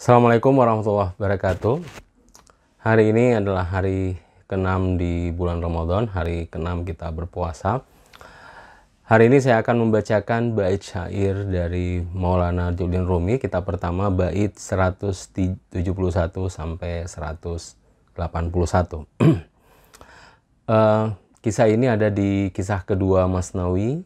Assalamualaikum warahmatullahi wabarakatuh. Hari ini adalah hari ke-6 di bulan Ramadan, hari ke-6 kita berpuasa. Hari ini saya akan membacakan bait syair dari Maulana Jalaluddin Rumi. Kita pertama bait 171 sampai 181. Kisah ini ada di kisah kedua Masnawi.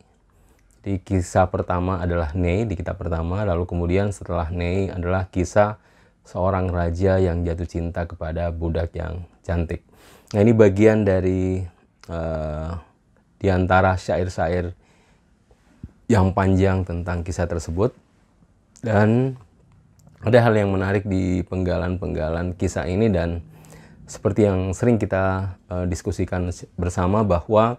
Di kisah pertama adalah Nei, di kitab pertama, lalu kemudian setelah Nei adalah kisah seorang raja yang jatuh cinta kepada budak yang cantik. Nah, ini bagian dari di antara syair-syair yang panjang tentang kisah tersebut. Dan ada hal yang menarik di penggalan-penggalan kisah ini, dan seperti yang sering kita diskusikan bersama bahwa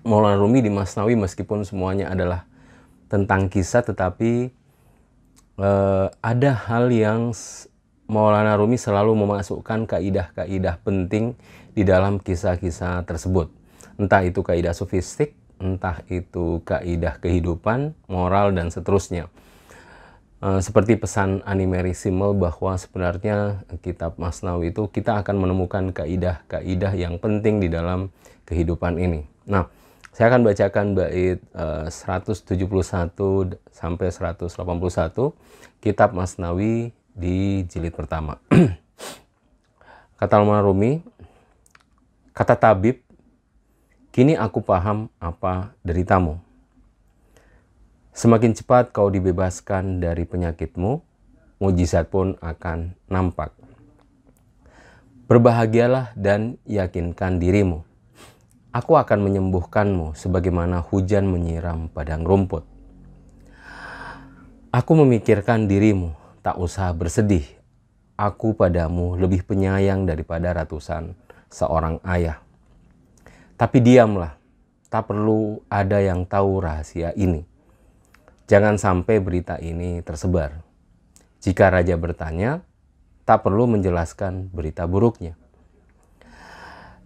Maulana Rumi di Masnawi meskipun semuanya adalah tentang kisah, tetapi ada hal yang Maulana Rumi selalu memasukkan kaidah-kaidah penting di dalam kisah-kisah tersebut. Entah itu kaidah sofistik, entah itu kaidah kehidupan, moral, dan seterusnya. Seperti pesan Animeri Simmel bahwa sebenarnya kitab Masnawi itu kita akan menemukan kaidah-kaidah yang penting di dalam kehidupan ini. Nah, saya akan bacakan bait 171 sampai 181 kitab Masnawi di jilid pertama. Kata Maulana Rumi, kata tabib, kini aku paham apa deritamu. Semakin cepat kau dibebaskan dari penyakitmu, mujizat pun akan nampak. Berbahagialah dan yakinkan dirimu. Aku akan menyembuhkanmu sebagaimana hujan menyiram padang rumput. Aku memikirkan dirimu, tak usah bersedih. Aku padamu lebih penyayang daripada ratusan seorang ayah. Tapi diamlah, tak perlu ada yang tahu rahasia ini. Jangan sampai berita ini tersebar. Jika raja bertanya, tak perlu menjelaskan berita buruknya.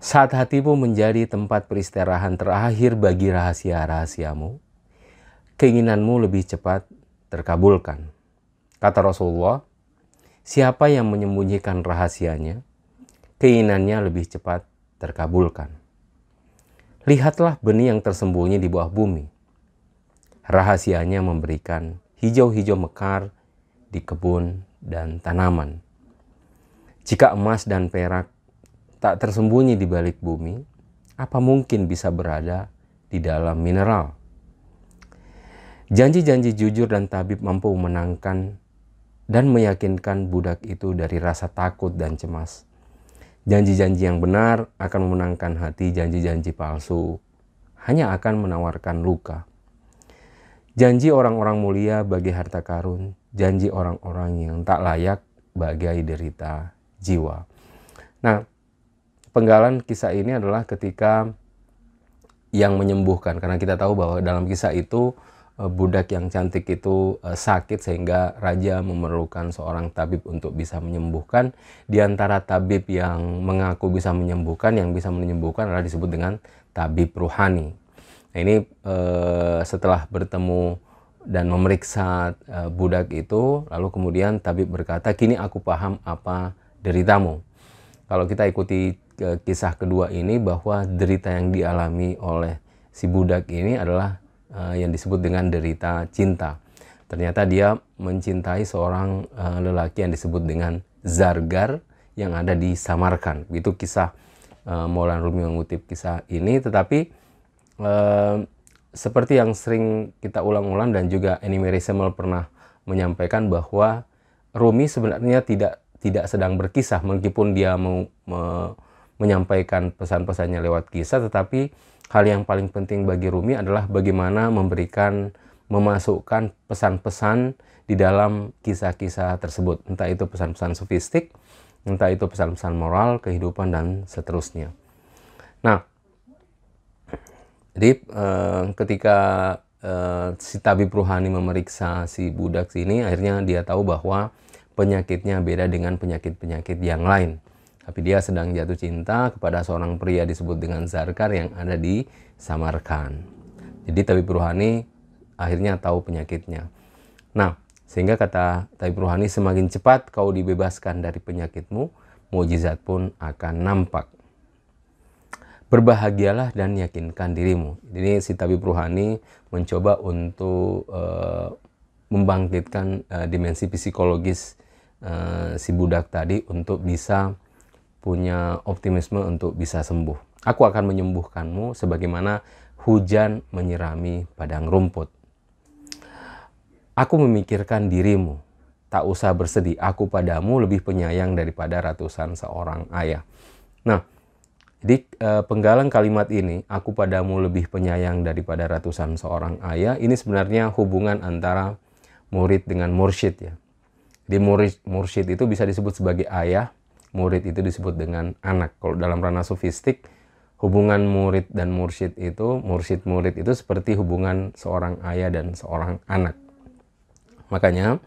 Saat hatimu menjadi tempat peristirahan terakhir bagi rahasia-rahasiamu, keinginanmu lebih cepat terkabulkan. Kata Rasulullah, siapa yang menyembunyikan rahasianya, keinginannya lebih cepat terkabulkan. Lihatlah benih yang tersembunyi di bawah bumi. Rahasianya memberikan hijau-hijau mekar di kebun dan tanaman. Jika emas dan perak tak tersembunyi di balik bumi, apa mungkin bisa berada di dalam mineral? Janji-janji jujur dan tabib mampu memenangkan dan meyakinkan budak itu dari rasa takut dan cemas. Janji-janji yang benar akan memenangkan hati, janji-janji palsu hanya akan menawarkan luka. Janji orang-orang mulia bagi harta karun, janji orang-orang yang tak layak bagai derita jiwa. Nah, penggalan kisah ini adalah ketika yang menyembuhkan, karena kita tahu bahwa dalam kisah itu budak yang cantik itu sakit sehingga raja memerlukan seorang tabib untuk bisa menyembuhkan. Di antara tabib yang mengaku bisa menyembuhkan, yang bisa menyembuhkan adalah disebut dengan tabib ruhani. Nah, ini setelah bertemu dan memeriksa budak itu, lalu kemudian tabib berkata, kini aku paham apa deritamu. Kalau kita ikuti kisah kedua ini, bahwa derita yang dialami oleh si budak ini adalah yang disebut dengan derita cinta. Ternyata dia mencintai seorang lelaki yang disebut dengan Zargar yang ada di Samarkand. Itu kisah Maulana Rumi mengutip kisah ini, tetapi seperti yang sering kita ulang-ulang dan juga Animeri Simmel pernah menyampaikan bahwa Rumi sebenarnya tidak sedang berkisah, meskipun dia menyampaikan pesan-pesannya lewat kisah, tetapi hal yang paling penting bagi Rumi adalah bagaimana memasukkan pesan-pesan di dalam kisah-kisah tersebut. Entah itu pesan-pesan sofistik, entah itu pesan-pesan moral, kehidupan, dan seterusnya. Nah, jadi ketika si tabib ruhani memeriksa si budak sini, akhirnya dia tahu bahwa penyakitnya beda dengan penyakit-penyakit yang lain. Tapi dia sedang jatuh cinta kepada seorang pria disebut dengan Zargar yang ada di Samarkand. Jadi tabib ruhani akhirnya tahu penyakitnya. Nah, Sehingga kata tabib rohani, semakin cepat kau dibebaskan dari penyakitmu, mukjizat pun akan nampak. Berbahagialah dan yakinkan dirimu. Ini si tabib rohani mencoba untuk membangkitkan dimensi psikologis si budak tadi untuk bisa punya optimisme untuk bisa sembuh. Aku akan menyembuhkanmu sebagaimana hujan menyirami padang rumput. Aku memikirkan dirimu, tak usah bersedih, aku padamu lebih penyayang daripada ratusan seorang ayah. Nah, jadi penggalan kalimat ini, aku padamu lebih penyayang daripada ratusan seorang ayah, ini sebenarnya hubungan antara murid dengan mursyid ya. Jadi mursyid itu bisa disebut sebagai ayah, murid itu disebut dengan anak. Kalau dalam ranah sofistik, hubungan murid dan mursyid itu, mursyid-murid itu seperti hubungan seorang ayah dan seorang anak. Makanya,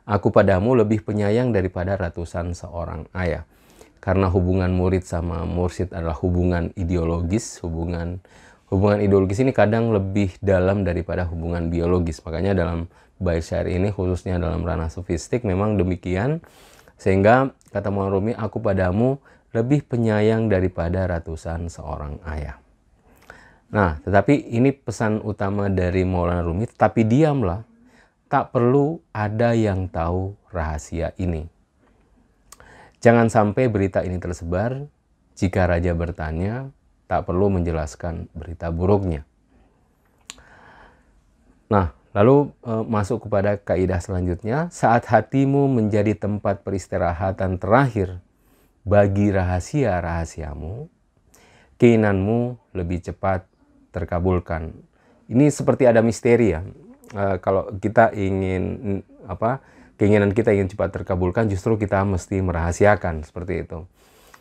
aku padamu lebih penyayang daripada ratusan seorang ayah. Karena hubungan murid sama mursyid adalah hubungan ideologis, hubungan ideologis ini kadang lebih dalam daripada hubungan biologis. Makanya dalam bait syair ini, khususnya dalam ranah sofistik, memang demikian. Sehingga kata Maulana Rumi, aku padamu lebih penyayang daripada ratusan seorang ayah. Nah, tetapi ini pesan utama dari Maulana Rumi, tapi diamlah, tak perlu ada yang tahu rahasia ini. Jangan sampai berita ini tersebar, jika raja bertanya, tak perlu menjelaskan berita buruknya. Nah, lalu masuk kepada kaidah selanjutnya, saat hatimu menjadi tempat peristirahatan terakhir bagi rahasia-rahasiamu, keinginanmu lebih cepat terkabulkan. Ini seperti ada misteri ya. Kalau kita ingin keinginan kita ingin cepat terkabulkan, justru kita mesti merahasiakan seperti itu.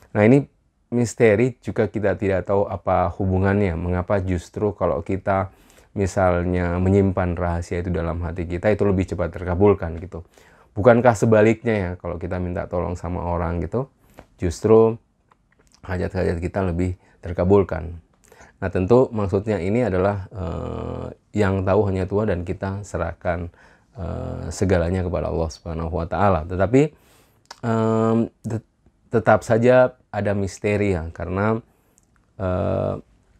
Nah, ini misteri juga, kita tidak tahu apa hubungannya, mengapa justru kalau kita misalnya menyimpan rahasia itu dalam hati kita, itu lebih cepat terkabulkan gitu. Bukankah sebaliknya ya, kalau kita minta tolong sama orang gitu, justru hajat-hajat kita lebih terkabulkan. Nah, tentu maksudnya ini adalah yang tahu hanya Tuhan, dan kita serahkan segalanya kepada Allah Subhanahu wa Ta'ala. Tetapi tetap saja ada misteri ya, karena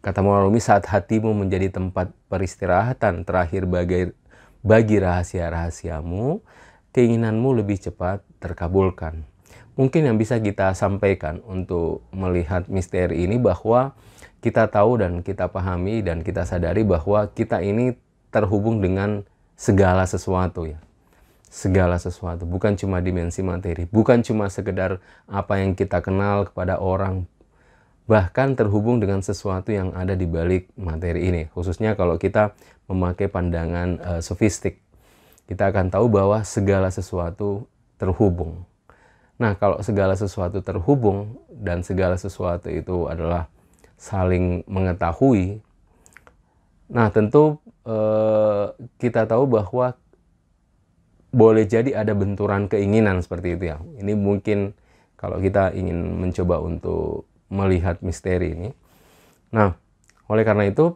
kata Maulana Rumi, saat hatimu menjadi tempat peristirahatan terakhir bagi rahasia-rahasiamu, keinginanmu lebih cepat terkabulkan. Mungkin yang bisa kita sampaikan untuk melihat misteri ini, bahwa kita tahu dan kita pahami dan kita sadari bahwa kita ini terhubung dengan segala sesuatu ya. Segala sesuatu, bukan cuma dimensi materi, bukan cuma sekedar apa yang kita kenal kepada orang, bahkan terhubung dengan sesuatu yang ada di balik materi ini. Khususnya kalau kita memakai pandangan sofistik, kita akan tahu bahwa segala sesuatu terhubung. Nah, kalau segala sesuatu terhubung dan segala sesuatu itu adalah saling mengetahui, nah tentu kita tahu bahwa boleh jadi ada benturan keinginan seperti itu ya. Ini mungkin kalau kita ingin mencoba untuk melihat misteri ini. Nah, oleh karena itu,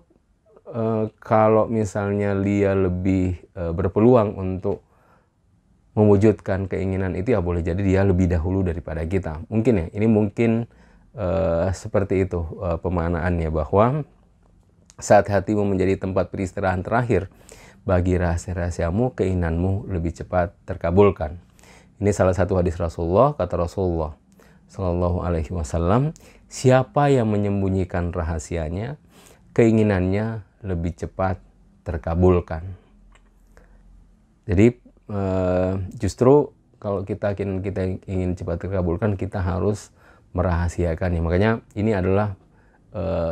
kalau misalnya dia lebih berpeluang untuk mewujudkan keinginan itu, ya boleh jadi dia lebih dahulu daripada kita. Mungkin ya, ini mungkin seperti itu pemaknaannya, bahwa saat hatimu menjadi tempat peristirahatan terakhir bagi rahasia-rahasiamu, keinginanmu lebih cepat terkabulkan. Ini salah satu hadis Rasulullah, kata Rasulullah Shallallahu Alaihi Wasallam, siapa yang menyembunyikan rahasianya, keinginannya lebih cepat terkabulkan. Jadi justru kalau kita ingin cepat terkabulkan, kita harus merahasiakannya. Makanya ini adalah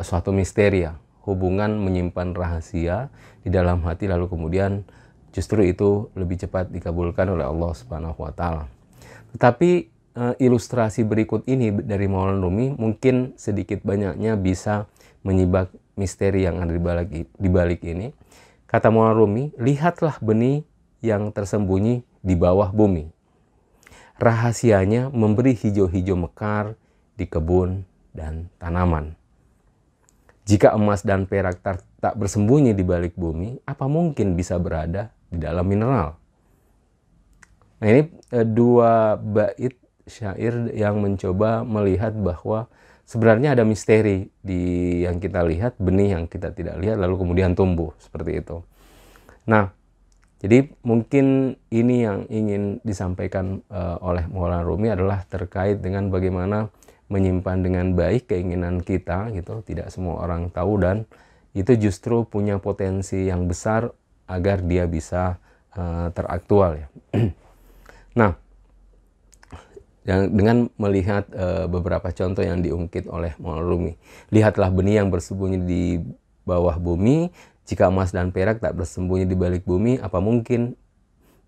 suatu misteri ya, hubungan menyimpan rahasia di dalam hati, lalu kemudian justru itu lebih cepat dikabulkan oleh Allah Subhanahu wa Ta'ala. Tetapi ilustrasi berikut ini dari Maulana Rumi mungkin sedikit banyaknya bisa menyibak misteri yang ada di balik ini. Kata Maulana Rumi, lihatlah benih yang tersembunyi di bawah bumi. Rahasianya memberi hijau-hijau mekar di kebun dan tanaman. Jika emas dan perak tak bersembunyi di balik bumi, apa mungkin bisa berada di dalam mineral? Nah ini dua bait syair yang mencoba melihat bahwa sebenarnya ada misteri di yang kita lihat, benih yang kita tidak lihat, lalu kemudian tumbuh seperti itu. Nah, jadi mungkin ini yang ingin disampaikan oleh Maulana Rumi adalah terkait dengan bagaimana menyimpan dengan baik keinginan kita gitu. Tidak semua orang tahu, dan itu justru punya potensi yang besar agar dia bisa teraktual ya. Nah, dengan melihat beberapa contoh yang diungkit oleh Maulana Rumi. Lihatlah benih yang bersembunyi di bawah bumi, jika emas dan perak tak bersembunyi di balik bumi, apa mungkin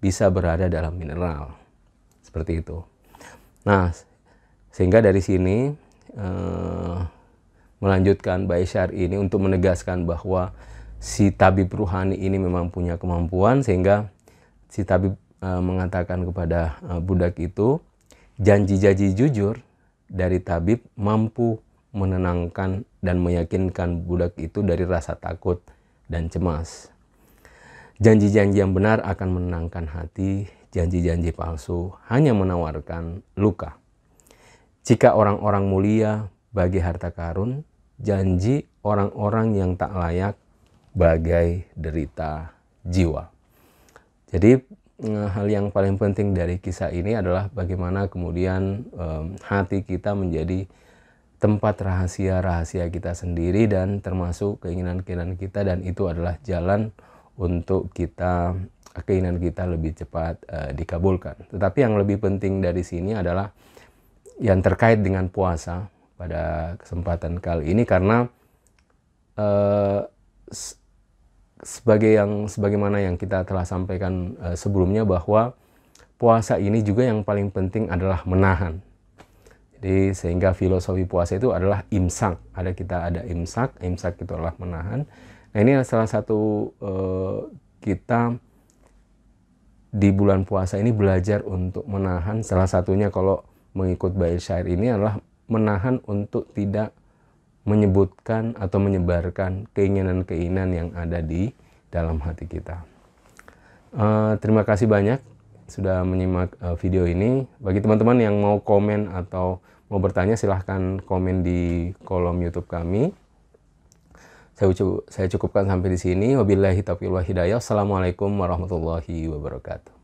bisa berada dalam mineral? Seperti itu. Nah, sehingga dari sini melanjutkan bait syair ini untuk menegaskan bahwa si tabib ruhani ini memang punya kemampuan, sehingga si tabib mengatakan kepada budak itu, janji-janji jujur dari tabib mampu menenangkan dan meyakinkan budak itu dari rasa takut dan cemas. Janji-janji yang benar akan menenangkan hati, janji-janji palsu hanya menawarkan luka. Jika orang-orang mulia bagi harta karun, janji orang-orang yang tak layak bagai derita jiwa. Jadi hal yang paling penting dari kisah ini adalah bagaimana kemudian hati kita menjadi tempat rahasia-rahasia kita sendiri, dan termasuk keinginan-keinginan kita, dan itu adalah jalan untuk kita keinginan kita lebih cepat dikabulkan. Tetapi yang lebih penting dari sini adalah yang terkait dengan puasa pada kesempatan kali ini, karena sebagaimana yang kita telah sampaikan sebelumnya, bahwa puasa ini juga yang paling penting adalah menahan. Jadi sehingga filosofi puasa itu adalah imsak. Ada imsak itu adalah menahan. Nah ini salah satu kita di bulan puasa ini belajar untuk menahan. Salah satunya kalau mengikut bait syair ini adalah menahan untuk tidak menyebutkan atau menyebarkan keinginan-keinginan yang ada di dalam hati kita. Terima kasih banyak sudah menyimak video ini. Bagi teman-teman yang mau komen atau mau bertanya, silahkan komen di kolom YouTube kami. Saya cukupkan sampai di sini. Wabillahi taufiq wal hidayah. Assalamualaikum warahmatullahi wabarakatuh.